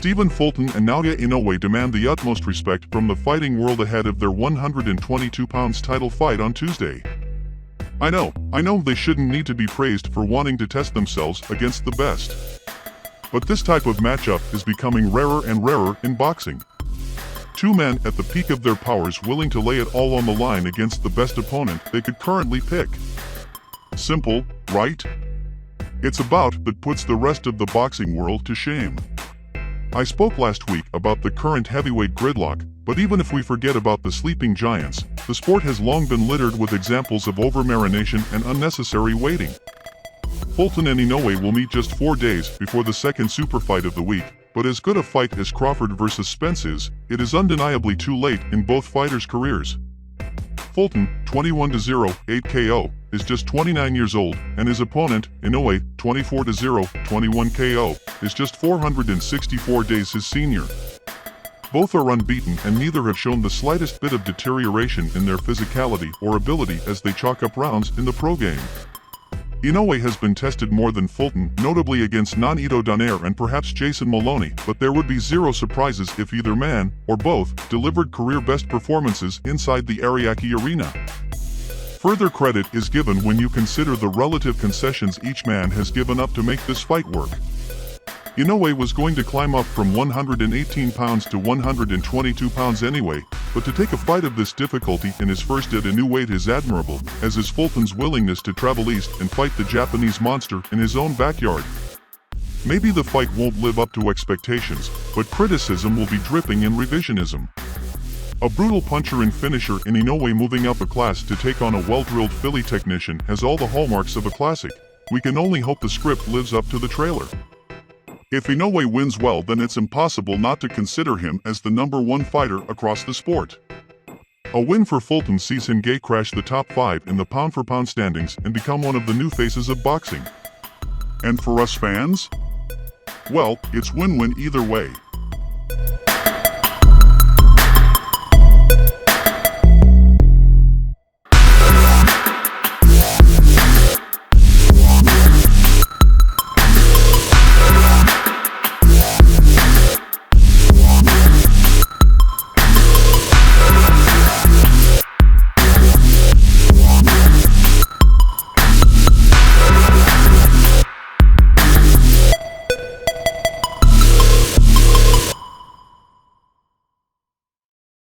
Stephen Fulton and Naoya Inoue demand the utmost respect from the fighting world ahead of their 122 pounds title fight on Tuesday. I know they shouldn't need to be praised for wanting to test themselves against the best. But this type of matchup is becoming rarer and rarer in boxing. Two men at the peak of their powers willing to lay it all on the line against the best opponent they could currently pick. Simple, right? It's a bout that puts the rest of the boxing world to shame. I spoke last week about the current heavyweight gridlock, but even if we forget about the sleeping giants, the sport has long been littered with examples of over-marination and unnecessary waiting. Fulton and Inoue will meet just 4 days before the second super fight of the week, but as good a fight as Crawford vs. Spence is, it is undeniably too late in both fighters' careers. Fulton, 21-0, 8 KO, is just 29 years old, and his opponent, Inoue, 24-0, 21 KO, is just 464 days his senior. Both are unbeaten and neither have shown the slightest bit of deterioration in their physicality or ability as they chalk up rounds in the pro game. Inoue has been tested more than Fulton, notably against Nonito Donaire and perhaps Jason Maloney, but there would be zero surprises if either man, or both, delivered career-best performances inside the Ariake Arena. Further credit is given when you consider the relative concessions each man has given up to make this fight work. Inoue was going to climb up from 118 pounds to 122 pounds anyway, but to take a fight of this difficulty in his first at a new weight is admirable, as is Fulton's willingness to travel east and fight the Japanese monster in his own backyard. Maybe the fight won't live up to expectations, but criticism will be dripping in revisionism. A brutal puncher and finisher in Inoue moving up a class to take on a well-drilled Philly technician has all the hallmarks of a classic. We can only hope the script lives up to the trailer. If Inoue wins well, then it's impossible not to consider him as the #1 fighter across the sport. A win for Fulton sees him gate-crash the top 5 in the pound-for-pound standings and become one of the new faces of boxing. And for us fans? Well, it's win-win either way.